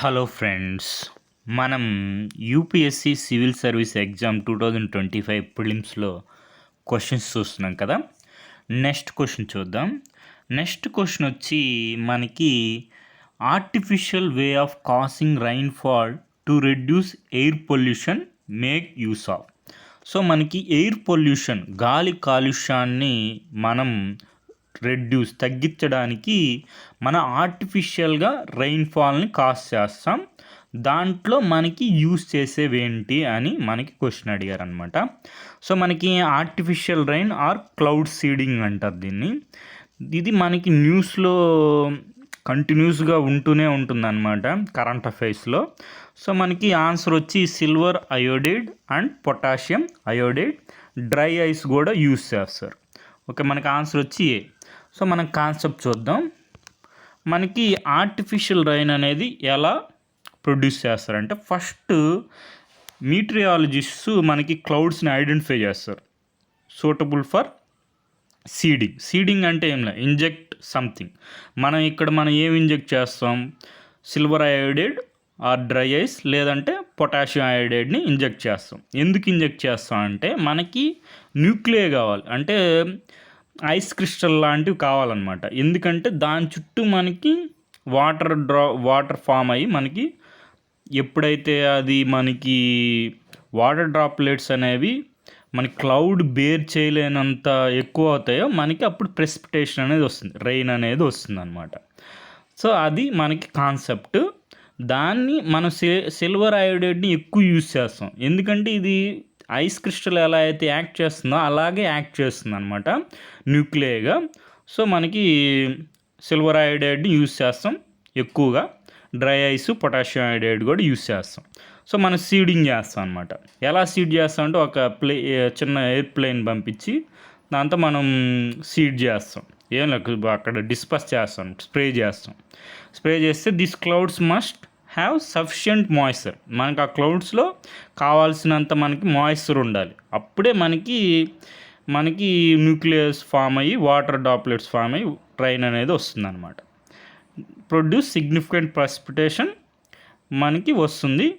Hello friends, మనం UPSC civil service exam 2025 ప్రిలిమ్స్లో questions చూస్తున్నాం కదా. నెక్స్ట్ క్వశ్చన్ చూద్దాం. నెక్స్ట్ క్వశ్చన్ వచ్చి మనకి artificial way of causing rainfall to reduce air pollution make use of. So మనకి ఎయిర్ పొల్యూషన్, గాలి కాలుష్యాన్ని మనం తగ్గించడానికి మన ఆర్టిఫిషియల్గా రైన్ఫాల్ని కాస్ చేస్తాం. దాంట్లో మనకి యూస్ చేసేవేంటి అని మనకి క్వశ్చన్ అడిగారు అనమాట. సో మనకి artificial rain or cloud seeding అంటారు దీన్ని. ఇది మనకి న్యూస్లో కంటిన్యూస్గా ఉంటూనే ఉంటుందన్నమాట, కరెంట్ అఫైర్స్లో. సో మనకి ఆన్సర్ వచ్చి silver iodide and potassium iodide, dry ice కూడా యూస్ చేస్తారు. ఓకే, మనకి ఆన్సర్ వచ్చి ఏ. సో మనం కాన్సెప్ట్ చూద్దాం. మనకి ఆర్టిఫిషియల్ రైన్ అనేది ఎలా ప్రొడ్యూస్ చేస్తారంటే, ఫస్ట్ మీటరియాలజిస్ట్స్ మనకి క్లౌడ్స్ని ఐడెంటిఫై చేస్తారు సూటబుల్ ఫర్ సీడింగ్. సీడింగ్ అంటే ఏం లేదు, ఇంజెక్ట్ సంథింగ్. మనం ఏం ఇంజెక్ట్ చేస్తాం? Silver iodide or dry ice, లేదంటే పొటాషియం అయోడైడ్ని ఇంజెక్ట్ చేస్తాం. ఎందుకు ఇంజెక్ట్ చేస్తాం అంటే మనకి న్యూక్లియే కావాలి, అంటే ఐస్ క్రిస్టల్ లాంటివి కావాలన్నమాట. ఎందుకంటే దాని చుట్టూ మనకి వాటర్ ఫామ్ అయ్యి మనకి ఎప్పుడైతే అది మనకి వాటర్ డ్రాప్లెట్స్ అనేవి మనకి క్లౌడ్ బేర్ చేయలేనంత ఎక్కువ అవుతాయో మనకి అప్పుడు ప్రెసిపిటేషన్ అనేది వస్తుంది, రెయిన్ అనేది వస్తుంది అనమాట. సో అది మనకి కాన్సెప్ట్. దాన్ని మనం సిల్వర్ అయోడైడ్ని ఎక్కువ యూజ్ చేస్తాం, ఎందుకంటే ఇది ఐస్ క్రిస్టల్ ఎలా అయితే యాక్ట్ చేస్తుందో అలాగే యాక్ట్ చేస్తుంది అనమాట న్యూక్లియర్గా. సో మనకి సిల్వర్ అయోడైడ్ని యూజ్ చేస్తాం ఎక్కువగా. డ్రై ఐస్, పొటాషియం అయోడైడ్ కూడా యూజ్ చేస్తాం. సో మనం సీడింగ్ చేస్తాం అనమాట. ఎలా సీడ్ చేస్తాం అంటే ఒక చిన్న ఎయిర్ప్లేన్ పంపించి దాంతో మనం సీడ్ చేస్తాం. ఏం లేదు, అక్కడ డిస్పర్స్ చేస్తాం, స్ప్రే చేస్తే this clouds must have sufficient moisture. మనకి ఆ క్లౌడ్స్లో కావాల్సినంత మనకి మాయిశ్చర్ ఉండాలి. అప్పుడే మనకి న్యూక్లియస్ ఫామ్ అయ్యి వాటర్ డ్రాప్లెట్స్ ఫామ్ అయ్యి రైన్ అనేది వస్తుందన్నమాట. ప్రొడ్యూస్ సిగ్నిఫికెంట్ ప్రెసిపిటేషన్ మనకి వస్తుంది.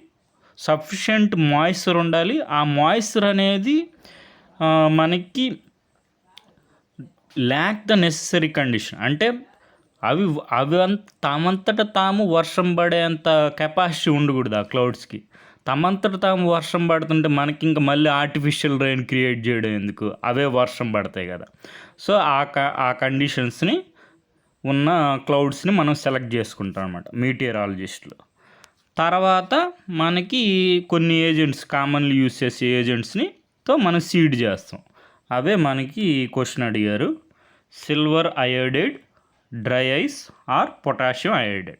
సఫిషియంట్ మాయిశ్చర్ ఉండాలి. ఆ మాయిశ్చర్ అనేది మనకి ల్యాక్ ద నెసెసరీ కండిషన్, అంటే అవి తమంతట తాము వర్షం పడేంత కెపాసిటీ ఉండకూడదు ఆ క్లౌడ్స్కి. తమంతట తాము వర్షం పడుతుంటే మనకి ఇంకా మళ్ళీ ఆర్టిఫిషియల్ రెయిన్ క్రియేట్ చేయడం ఎందుకు, అవే వర్షం పడతాయి కదా. సో ఆ కండిషన్స్ని ఉన్న క్లౌడ్స్ని మనం సెలెక్ట్ చేసుకుంటాం అనమాట మీటియరాలజిస్టులు. తర్వాత మనకి కొన్ని ఏజెంట్స్, కామన్లీ యూజ్ చేసే ఏజెంట్స్తో మనం సీడ్ చేస్తాం. అవే మనకి క్వశ్చన్ అడిగారు, silver iodide, dry ice or potassium iodide.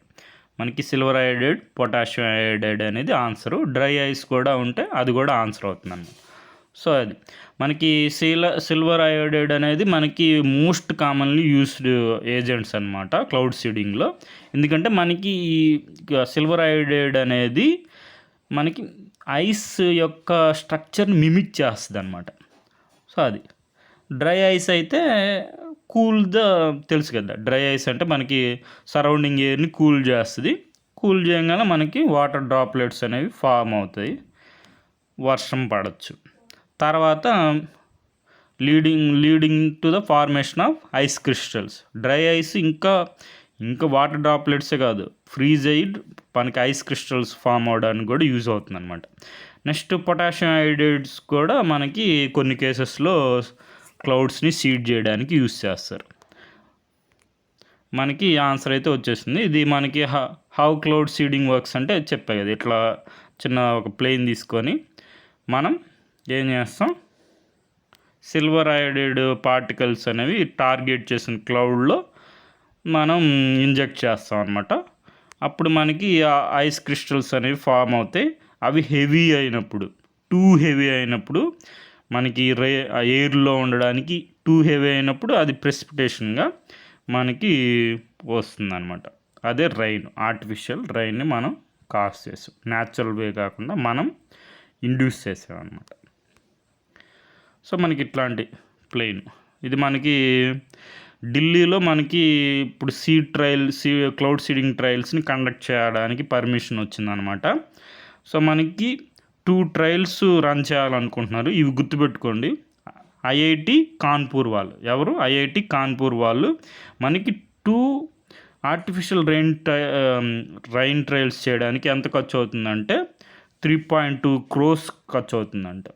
మనకి సిల్వర్ అయోడైడ్, పొటాషియం అయోడైడ్ అనేది ఆన్సరు. డ్రై ఐస్ కూడా ఉంటే అది కూడా ఆన్సర్ అవుతుంది అన్నమాట. సో అది మనకి సిల్వర్ అయోడైడ్ అనేది మనకి మోస్ట్ కామన్లీ యూస్డ్ ఏజెంట్స్ అనమాట క్లౌడ్ సీడింగ్లో. ఎందుకంటే మనకి సిల్వర్ అయోడైడ్ అనేది మనకి ఐస్ యొక్క స్ట్రక్చర్ని మిమిక్ చేస్తుంది అనమాట. సో అది. డ్రై ఐస్ అయితే తెలుసు కదా, డ్రై ఐస్ అంటే మనకి సరౌండింగ్ ఎయిర్ని కూల్ చేస్తుంది. కూల్ చేయగానే మనకి వాటర్ డ్రాప్లెట్స్ అనేవి ఫామ్ అవుతాయి, వర్షం పడవచ్చు. తర్వాత leading to the formation of ice crystals. Dry ice ఇంకా వాటర్ డ్రాప్లెట్సే కాదు, ఫ్రీజ్ అయ్యి మనకి ఐస్ క్రిస్టల్స్ ఫామ్ అవడానికి కూడా యూజ్ అవుతుంది అనమాట. నెక్స్ట్ పొటాషియం అయోడైడ్స్ కూడా మనకి కొన్ని కేసెస్లో క్లౌడ్స్ని సీడ్ చేయడానికి యూజ్ చేస్తారు. మనకి ఆన్సర్ అయితే వచ్చేసింది. ఇది మనకి హౌ క్లౌడ్ సీడింగ్ వర్క్స్ అంటే చెప్పాయి కదా, ఇట్లా చిన్న ఒక ప్లేన్ తీసుకొని మనం ఏం చేస్తాం, సిల్వర్ అయోడైడ్ పార్టికల్స్ అనేవి టార్గెట్ చేసిన క్లౌడ్లో మనం ఇంజెక్ట్ చేస్తాం అనమాట. అప్పుడు మనకి ఐస్ క్రిస్టల్స్ అనేవి ఫామ్ అవుతాయి. అవి టూ హెవీ అయినప్పుడు మనకి ఎయిర్లో ఉండడానికి టూ హెవీ అయినప్పుడు అది ప్రెసిపిటేషన్గా మనకి వస్తుందన్నమాట. అదే రైన్, ఆర్టిఫిషియల్ రైన్ని మనం కాస్ చేసాం, న్యాచురల్ వే కాకుండా మనం ఇండ్యూస్ చేసామన్నమాట. సో మనకి ఇట్లాంటి ప్లేన్, ఇది మనకి ఢిల్లీలో మనకి ఇప్పుడు క్లౌడ్ సీడింగ్ ట్రయల్స్ని కండక్ట్ చేయడానికి పర్మిషన్ వచ్చిందనమాట. సో మనకి 2 ట్రయల్స్ రన్ చేయాలనుకుంటున్నారు. ఇవి గుర్తుపెట్టుకోండి. ఐఐటి కాన్పూర్ వాళ్ళు, ఎవరు? ఐఐటి కాన్పూర్ వాళ్ళు మనకి 2 ఆర్టిఫిషియల్ రైన్ ట్రయల్స్ చేయడానికి ఎంత ఖర్చు అవుతుందంటే 3.2 crores ఖర్చు అవుతుందంట.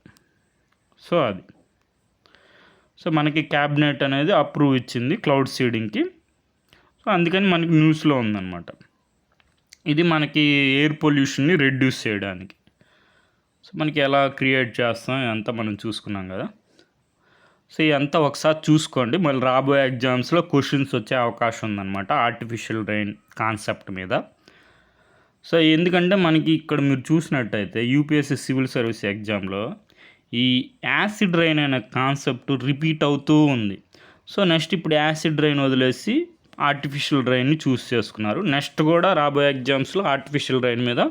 సో మనకి క్యాబినెట్ అనేది అప్రూవ్ ఇచ్చింది క్లౌడ్ సీడింగ్కి. సో అందుకని మనకి న్యూస్లో ఉందన్నమాట. ఇది మనకి ఎయిర్ పొల్యూషన్ని రెడ్యూస్ చేయడానికి. సో మనకి ఎలా క్రియేట్ చేస్తాం ఇదంతా మనం చూసుకున్నాం కదా. సో ఇదంతా ఒకసారి చూసుకోండి. మళ్ళీ రాబోయే ఎగ్జామ్స్లో క్వశ్చన్స్ వచ్చే అవకాశం ఉందన్నమాట ఆర్టిఫిషియల్ రైన్ కాన్సెప్ట్ మీద. సో ఎందుకంటే మనకి ఇక్కడ మీరు చూసినట్టయితే యూపీఎస్సీ సివిల్ సర్వీస్ ఎగ్జామ్లో ఈ యాసిడ్ రైన్ అనే కాన్సెప్ట్ రిపీట్ అవుతూ ఉంది. సో నెక్స్ట్ ఇప్పుడు యాసిడ్ రైన్ వదిలేసి ఆర్టిఫిషియల్ రైన్ని చూస్ చేసుకున్నారు. నెక్స్ట్ కూడా రాబోయే ఎగ్జామ్స్లో ఆర్టిఫిషియల్ రైన్ మీద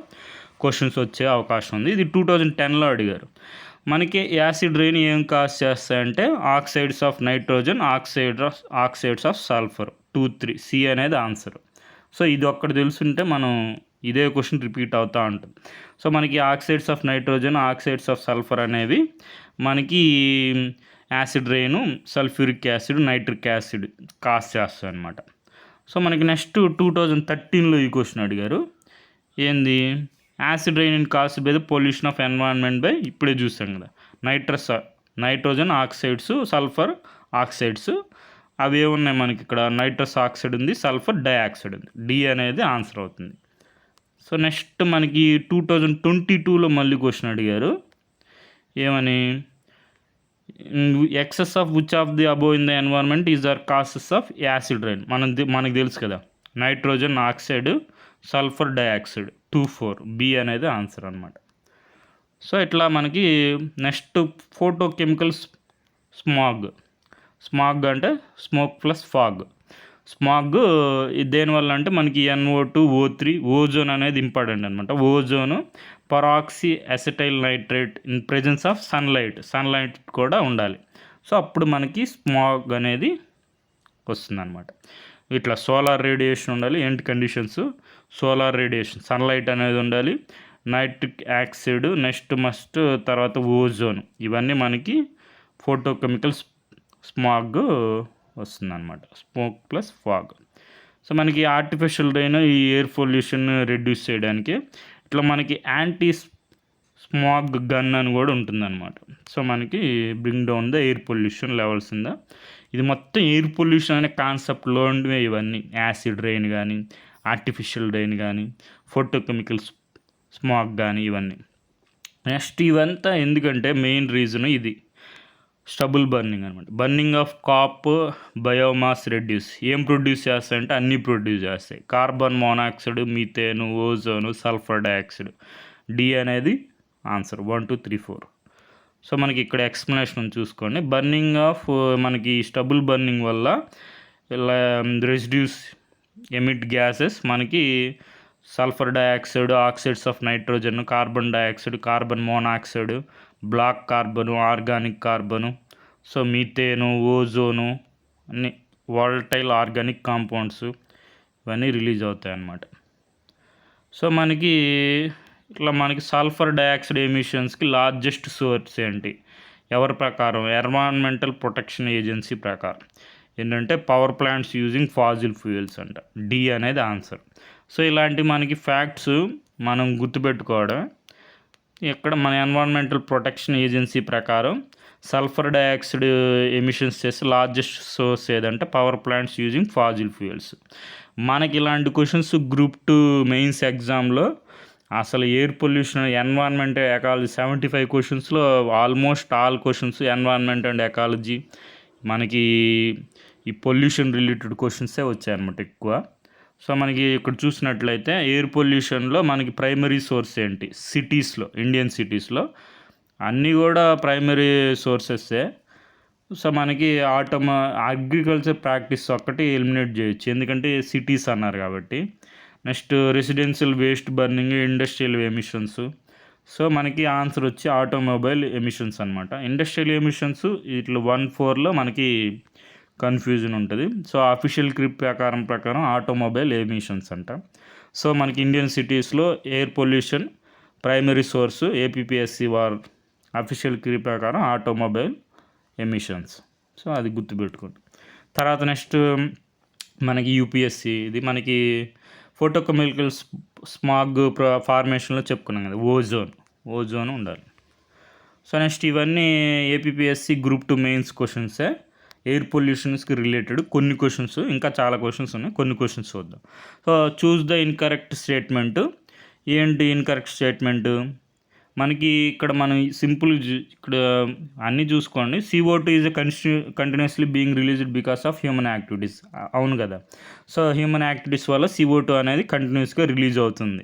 క్వశ్చన్స్ వచ్చే అవకాశం ఉంది. ఇది 2010లో అడిగారు. మనకి యాసిడ్ రైన్ ఏం కాజ్ చేస్తాయంటే oxides of nitrogen, oxides of sulphur 2, 3 C అనేది ఆన్సర్. సో ఇది ఒక్కటి తెలుసుంటే మనం ఇదే క్వశ్చన్ రిపీట్ అవుతూ ఉంటుంది. సో మనకి oxides of nitrogen, oxides of sulphur అనేవి మనకి acid rain, sulphuric acid, nitric acid cause చేస్తాయి అన్నమాట. సో మనకి నెక్స్ట్ 2013లో ఈ క్వశ్చన్ అడిగారు. ఏంది? Acid rain in cause by the pollution of environment by, ఇప్పుడే చూసాం కదా, నైట్రోజన్ ఆక్సైడ్స్, సల్ఫర్ ఆక్సైడ్స్. అవి ఏమున్నాయి మనకి ఇక్కడ? నైట్రస్ ఆక్సైడ్ ఉంది, సల్ఫర్ డైఆక్సైడ్ ఉంది. డి అనేది ఆన్సర్ అవుతుంది. సో నెక్స్ట్ మనకి 2022లో మళ్ళీ క్వశ్చన్ అడిగారు. ఏమని? Excess of which of the above in the environment is are causes of acid rain. మనకు తెలుసు కదా, nitrogen oxide, sulphur dioxide 2, 4 B అనేది ఆన్సర్ అనమాట. సో ఇట్లా మనకి నెక్స్ట్ ఫోటో కెమికల్స్ స్మాగ్ అంటే స్మోక్ ప్లస్ ఫాగ్. స్మాగ్ దేనివల్ల అంటే మనకి NO2, O3, ఓజోన్ అనేది ఇంపార్టెంట్ అనమాట. Ozone, peroxy acetyl nitrate in presence of sunlight కూడా ఉండాలి. సో అప్పుడు మనకి స్మాగ్ అనేది వస్తుందన్నమాట. ఇట్లా సోలార్ రేడియేషన్ ఉండాలి. ఏంటి కండిషన్స్? సోలార్ రేడియేషన్, సన్లైట్ అనేది ఉండాలి, నైట్రిక్ యాక్సిడ్, నెక్స్ట్ తర్వాత ఓజోన్. ఇవన్నీ మనకి ఫోటోకెమికల్ స్మాగ్ వస్తుందన్నమాట. Smoke plus fog. సో మనకి ఆర్టిఫిషియల్ రైన్ ఈ ఎయిర్ పొల్యూషన్ రెడ్యూస్ చేయడానికి ఇట్లా మనకి యాంటీ స్మాగ్ గన్ అని కూడా ఉంటుందన్నమాట. సో మనకి bring down the air pollution levels ఉందా. ఇది మొత్తం ఎయిర్ పొల్యూషన్ అనే కాన్సెప్ట్లో ఉండేవి ఇవన్నీ. యాసిడ్ రైన్ కానీ, ఆర్టిఫిషియల్ రైన్ కానీ, ఫోటోకెమికల్ స్మాగ్ కానీ ఇవన్నీ. నెక్స్ట్ ఇవంతా ఎందుకంటే మెయిన్ రీజన్ ఇది స్టబుల్ బర్నింగ్ అనమాట. Burning of crop biomass reduce. ఏం ప్రొడ్యూస్ చేస్తాయంటే అన్నీ ప్రొడ్యూస్ చేస్తాయి. Carbon monoxide, methane, ozone, sulphur dioxide. D అనేది ఆన్సర్. 1, 2, 3, 4. సో మనకి ఇక్కడ ఎక్స్ప్లెనేషన్ చూసుకోండి. బర్నింగ్ ఆఫ్ మనకి స్టబుల్ బర్నింగ్ వల్ల ఇలా రెసిడ్యూస్ ఎమిట్ గ్యాసెస్ మనకి sulphur dioxide, oxides of nitrogen, carbon dioxide, carbon monoxide, black carbon, organic carbon, so methane, ozone, అన్ని volatile organic compounds ఇవన్నీ రిలీజ్ అవుతాయి అన్నమాట. సో మనకి ఇట్లా మనకి సల్ఫర్ డైఆక్సైడ్ ఎమిషన్స్కి లార్జెస్ట్ సోర్స్ ఏంటి? ఎవరి ప్రకారం? ఎన్విరాన్మెంటల్ ప్రొటెక్షన్ ఏజెన్సీ ప్రకారం ఏంటంటే power plants using fossil fuels అంట. డి అనేది ఆన్సర్. సో ఇలాంటి మనకి ఫ్యాక్ట్స్ మనం గుర్తుపెట్టుకోవడం. ఇక్కడ మన ఎన్విరాన్మెంటల్ ప్రొటెక్షన్ ఏజెన్సీ ప్రకారం సల్ఫర్ డైఆక్సైడ్ ఎమిషన్స్ చేసి లార్జెస్ట్ సోర్స్ ఏదంటే power plants using fossil fuels. మనకి ఇలాంటి క్వశ్చన్స్ గ్రూప్ 2 మెయిన్స్ ఎగ్జామ్లో అసలు ఎయిర్ పొల్యూషన్, ఎన్విరాన్మెంట్, ఎకాలజీ 75 క్వశ్చన్స్లో almost all questions environment and ecology మనకి ఈ పొల్యూషన్ రిలేటెడ్ క్వశ్చన్సే వచ్చాయన్నమాట ఎక్కువ. సో మనకి ఇక్కడ చూసినట్లయితే ఎయిర్ పొల్యూషన్లో మనకి ప్రైమరీ సోర్స్ ఏంటి? సిటీస్లో, ఇండియన్ సిటీస్లో అన్నీ కూడా ప్రైమరీ సోర్సెస్సే. సో మనకి అగ్రికల్చర్ ప్రాక్టీస్ ఒక్కటి ఎలిమినేట్ చేయొచ్చు, ఎందుకంటే సిటీస్ అన్నారు కాబట్టి. Next residential waste burning, industrial emissions. So మనకి ఆన్సర్ వచ్చి ఆటోమొబైల్ ఎమిషన్స్ అనమాట. ఇండస్ట్రియల్ ఎమిషన్స్ ఇట్లా 1, 4లో మనకి కన్ఫ్యూజన్ ఉంటుంది. సో అఫీషియల్ క్రిప్ ప్రకారం ఆటోమొబైల్ ఎమిషన్స్ అంట. సో మనకి ఇండియన్ సిటీస్లో air pollution primary source APPSC వార్ అఫీషియల్ క్రిప్ ప్రకారం ఆటోమొబైల్ ఎమిషన్స్. సో అది గుర్తుపెట్టుకోండి. తర్వాత నెక్స్ట్ మనకి యూపీఎస్సీ, ఇది మనకి ఫోటోకెమికల్ స్మాగ్ ఫార్మేషన్లో చెప్పుకున్నాం కదా, ఓజోన్ ఉండాలి. సో నెక్స్ట్ ఇవన్నీ ఏపీపీఎస్సీ గ్రూప్ 2 మెయిన్స్ క్వశ్చన్సే, ఎయిర్ పొల్యూషన్స్కి రిలేటెడ్ కొన్ని క్వశ్చన్స్, ఇంకా చాలా క్వశ్చన్స్ ఉన్నాయి, కొన్ని క్వశ్చన్స్ చూద్దాం. So choose the incorrect statement. ఏంటి ఇన్కరెక్ట్ స్టేట్మెంట్? మనకి ఇక్కడ మనం సింపుల్ ఇక్కడ అన్నీ చూసుకోండి. CO2 is continuously being released because of human activities. అవును కదా. సో హ్యూమన్ యాక్టివిటీస్ వల్ల CO2 అనేది కంటిన్యూస్గా రిలీజ్ అవుతుంది.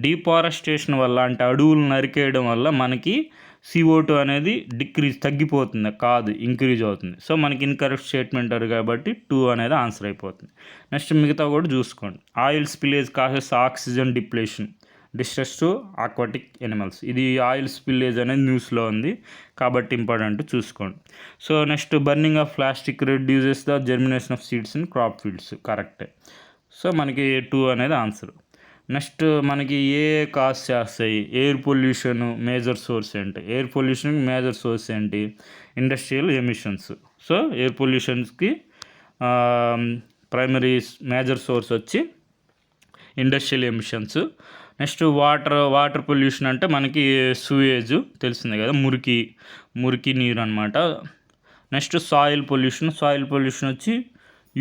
డీఫారెస్టేషన్ వల్ల, అంటే అడవులు నరికేయడం వల్ల మనకి CO2 అనేది తగ్గిపోతుంది, కాదు ఇంక్రీజ్ అవుతుంది. సో మనకి ఇన్కరెక్ట్ స్టేట్మెంట్ కాబట్టి 2 అనేది ఆన్సర్ అయిపోతుంది. నెక్స్ట్ మిగతా కూడా చూసుకోండి. Oil spillage causes oxygen distress to aquatic animals. ఇది ఆయిల్ స్పిల్లేజ్ అనేది న్యూస్లో ఉంది కాబట్టి ఇంపార్టెంట్, చూసుకోండి. So next burning of plastic reduces the germination of seeds in crop fields. కరెక్టే. సో మనకి 2 అనేది ఆన్సర్. నెక్స్ట్ మనకి ఏ కాజ్ చేస్తాయి? ఎయిర్ పొల్యూషన్ మేజర్ సోర్స్ ఏంటి? ఎయిర్ పొల్యూషన్ మేజర్ సోర్స్ ఏంటి? Industrial emissions. సో ఎయిర్ పొల్యూషన్స్కి ప్రైమరీ మేజర్ సోర్స్ వచ్చి industrial emissions. Next water pollution అంటే మనకి సూయేజ్ తెలిసిందే కదా, మురికి నీరు అనమాట. నెక్స్ట్ సాయిల్ పొల్యూషన్ వచ్చి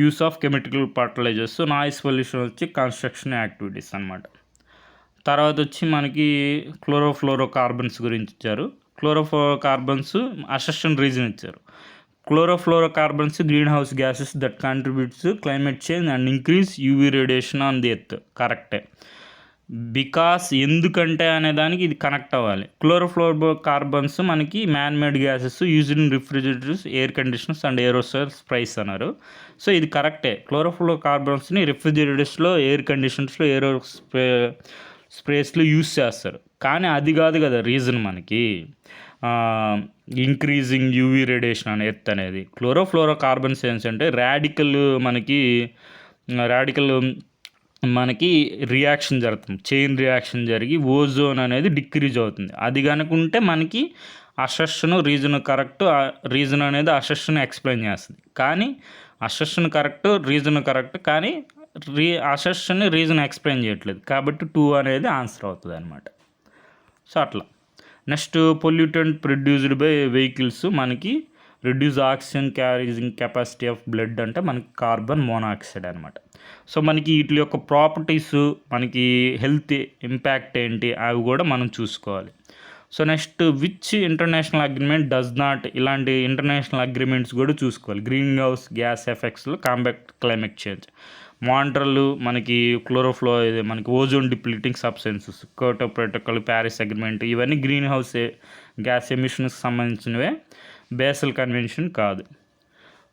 use of chemical fertilisers. Noise pollution వచ్చి కన్స్ట్రక్షన్ యాక్టివిటీస్ అనమాట. తర్వాత వచ్చి మనకి క్లోరోఫ్లోరోకార్బన్స్ గురించి ఇచ్చారు. క్లోరోఫ్లోరోకార్బన్స్ అసెషన్ రీజన్ ఇచ్చారు. Chlorofluorocarbons greenhouse gases that contributes climate change and increase UV radiation on the earth. కరెక్టే. బికాస్ ఎందుకంటే అనే దానికి ఇది కనెక్ట్ అవ్వాలి. క్లోరోఫ్లోరోకార్బన్స్ మనకి man made gases used in refrigerators, air conditioners and aerosol sprays అన్నారు. So ఇది కరెక్టే. క్లోరోఫ్లోరోకార్బన్స్ని రిఫ్రిజిరేటర్స్లో, ఎయిర్ కండిషనర్స్లో, స్ప్రేస్లో యూజ్ చేస్తారు. కానీ అది కాదు కదా రీజన్ మనకి ఇంక్రీజింగ్ యూవీ రేడియేషన్ అనే ఎర్త్ అనేది. క్లోరోఫ్లోరోకార్బన్స్ ఏంటంటే రాడికల్ రియాక్షన్ జరుగుతుంది, చైన్ రియాక్షన్ జరిగి ఓజోన్ అనేది డిక్రీజ్ అవుతుంది. అది కనుకుంటే మనకి అసెషన్ రీజన్ కరెక్ట్, రీజన్ అనేది అసెషన్ ఎక్స్ప్లెయిన్ చేస్తుంది. కానీ అసెషన్ కరెక్ట్, రీజన్ కరెక్ట్, కానీ అసెషన్ రీజన్ ఎక్స్ప్లెయిన్ చేయట్లేదు కాబట్టి 2 అనేది ఆన్సర్ అవుతుంది అనమాట. సో అట్లా. Next pollutant produced by vehicles మనకి reduce oxygen carrying capacity of blood అంటే మనకి కార్బన్ మోనాక్సైడ్ అనమాట. సో మనకి వీటి యొక్క ప్రాపర్టీస్, మనకి హెల్త్ ఇంపాక్ట్ ఏంటి అవి కూడా మనం చూసుకోవాలి. So next which international agreement does not, ఇలాంటి ఇంటర్నేషనల్ అగ్రిమెంట్స్ కూడా చూసుకోవాలి. గ్రీన్ హౌస్ గ్యాస్ ఎఫెక్ట్స్లో కాంబాక్ట్ క్లైమేట్ చేంజ్, మాంట్రల్ మనకి ఇది మనకి ozone depleting substances, Kyoto protocol, Paris agreement, ఇవన్నీ గ్రీన్ హౌస్ గ్యాస్ ఎమిషన్స్కి సంబంధించినవే, బేసల్ కన్వెన్షన్ కాదు.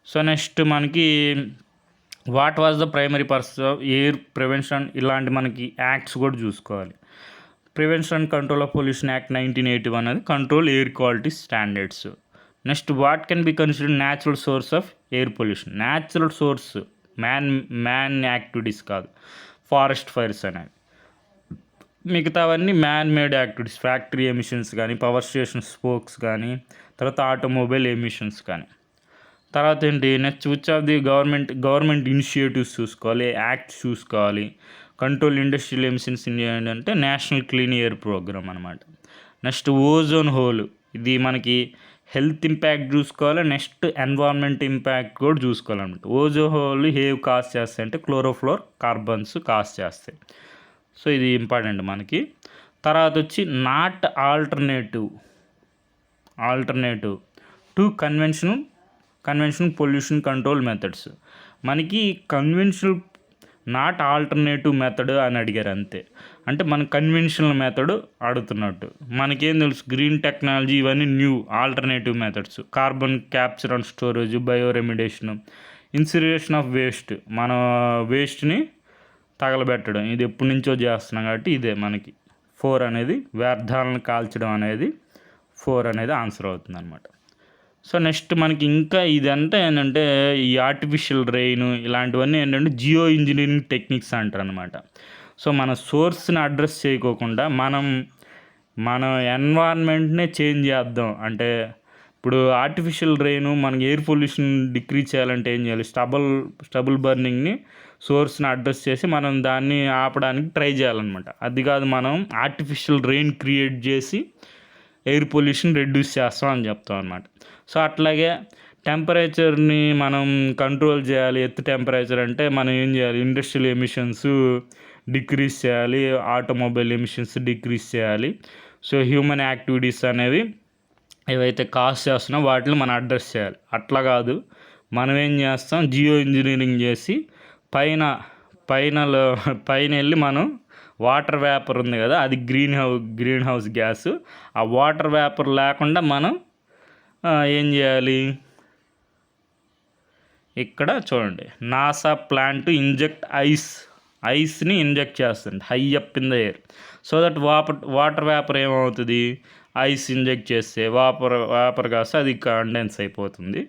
సో నెక్స్ట్ మనకి what was the primary purpose of air prevention, ఇలాంటి మనకి యాక్ట్స్ కూడా చూసుకోవాలి. Prevention and control of pollution act 1981 అనేది control air quality standards. Next what can be considered natural source of air pollution. Natural source man activities కాదు, forest fires అనేవి. మిగతావన్నీ man made activities, factory emissions కానీ, power station spokes కానీ, తర్వాత automobile emissions కానీ. తర్వాత ఏంటి next which of the government initiatives చూసుకోవాలి, యాక్ట్స్ చూసుకోవాలి. కంట్రోల్ ఇండస్ట్రియల్ ఎమిషన్స్ ఇండియా అంటే నేషనల్ క్లీన్ ఎయిర్ ప్రోగ్రామ్ అనమాట. నెక్స్ట్ ఓజోన్ హోల్, ఇది మనకి హెల్త్ ఇంపాక్ట్ చూసుకోవాలి. నెక్స్ట్ ఎన్వైరాన్మెంట్ ఇంపాక్ట్ కూడా చూసుకోవాలన్నమాట. ఓజోన్ హోల్ కాజ్ చేస్తాయి అంటే క్లోరోఫ్లోర్ కార్బన్స్ కాజ్ చేస్తాయి. సో ఇది ఇంపార్టెంట్ మనకి. తర్వాత వచ్చి not alternative to conventional pollution control methods. మనకి కన్వెన్షనల్ నాట్ ఆల్టర్నేటివ్ మెథడ్ అని అడిగారు అంతే. అంటే మన కన్వెన్షనల్ మెథడ్ అడుగుతున్నట్టు. మనకేం తెలుసు, గ్రీన్ టెక్నాలజీ ఇవన్నీ new alternative methods. Carbon capture and storage, bioremediation, incineration of waste, మన వేస్ట్ని తగలబెట్టడం, ఇది ఎప్పటి నుంచో చేస్తున్నాం కాబట్టి ఇదే మనకి 4 అనేది వ్యర్థాలను కాల్చడం అనేది 4 అనేది ఆన్సర్ అవుతుంది అనమాట. సో నెక్స్ట్ మనకి ఇంకా ఇదంతా ఏంటంటే ఈ ఆర్టిఫిషియల్ రెయిన్ ఇలాంటివన్నీ ఏంటంటే జియో ఇంజనీరింగ్ టెక్నిక్స్ అంటారు అనమాట. సో మన సోర్స్ని అడ్రస్ చేయకోకుండా మన ఎన్వైర్న్మెంట్నే చేంజ్ చేద్దాం అంటే ఇప్పుడు ఆర్టిఫిషియల్ రెయిన్ మనకి ఎయిర్ పొల్యూషన్ డిక్రీజ్ చేయాలంటే ఏం చేయాలి, స్టబుల్ బర్నింగ్ని సోర్స్ని అడ్రస్ చేసి మనం దాన్ని ఆపడానికి ట్రై చేయాలన్నమాట. అది కాదు, మనం ఆర్టిఫిషియల్ రెయిన్ క్రియేట్ చేసి ఎయిర్ పొల్యూషన్ రెడ్యూస్ చేస్తాం అని చెప్తాం అనమాట. సో అట్లాగే టెంపరేచర్ని మనం కంట్రోల్ చేయాలి. ఎర్త్ టెంపరేచర్ అంటే మనం ఏం చేయాలి, ఇండస్ట్రియల్ ఎమిషన్స్ డిక్రీజ్ చేయాలి, ఆటోమొబైల్ ఎమిషన్స్ డిక్రీజ్ చేయాలి. సో హ్యూమన్ యాక్టివిటీస్ అనేవి ఏవైతే కాస్ట్ చేస్తున్నామో వాటిని మనం అడ్రస్ చేయాలి. అట్లా కాదు, మనం ఏం చేస్తాం, జియో ఇంజనీరింగ్ చేసి పైన వెళ్ళి మనం వాటర్ వేపర్ ఉంది కదా, అది గ్రీన్ హౌస్ గ్యాస్. ఆ వాటర్ వేపర్ లేకుండా మనం ఏం చేయాలి, ఇక్కడ చూడండి, నాసా ప్లాన్ టు ఇంజెక్ట్ ఐస్ని ఇంజెక్ట్ చేస్తుంది high up in the air so that water vapour ఏమవుతుంది, ఐస్ ఇంజెక్ట్ చేస్తే వేపర్ కాస్తే అది కండెన్స్ అయిపోతుంది.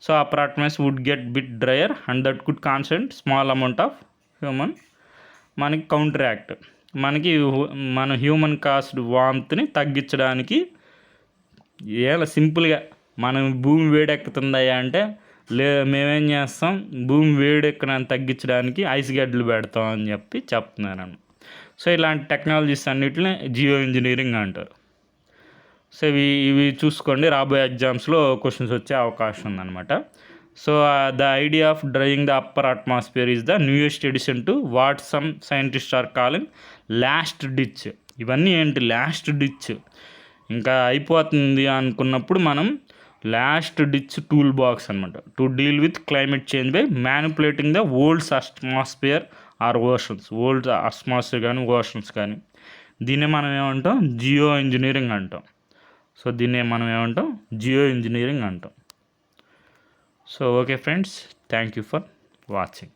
So apartments would get bit drier and that could consent small amount of human మనకి counteract మన హ్యూమన్ కాస్ట్ వామ్త్ని తగ్గించడానికి ఎలా సింపుల్గా మనం భూమి వేడెక్కుతుందయ్యా అంటే మేమేం చేస్తాం, భూమి వేడెక్కడాన్ని తగ్గించడానికి ఐస్ గడ్డలు పెడతాం అని చెప్తున్నాను. సో ఇలాంటి టెక్నాలజీస్ అన్నిటిని జియో ఇంజనీరింగ్ అంటారు. సో ఇవి చూసుకోండి, రాబోయే ఎగ్జామ్స్లో క్వశ్చన్స్ వచ్చే అవకాశం ఉందన్నమాట. So the idea of drying the upper atmosphere is the newest addition to what some scientist are calling last ditch. ఇవన్నీ ఏంటి, లాస్ట్ డిచ్, ఇంకా అయిపోతుంది అనుకున్నప్పుడు మనం లాస్ట్ డిచ్ టూల్ బాక్స్ అనమాట to deal with climate change by manipulating the old atmosphere or oceans. Old atmosphere కానీ oceans కానీ, దీన్నే మనం ఏమంటాం, జియో ఇంజనీరింగ్ అంటాం. సో దీన్నే మనం ఏమంటాం, జియో ఇంజనీరింగ్ అంటాం. So okay friends, thank you for watching.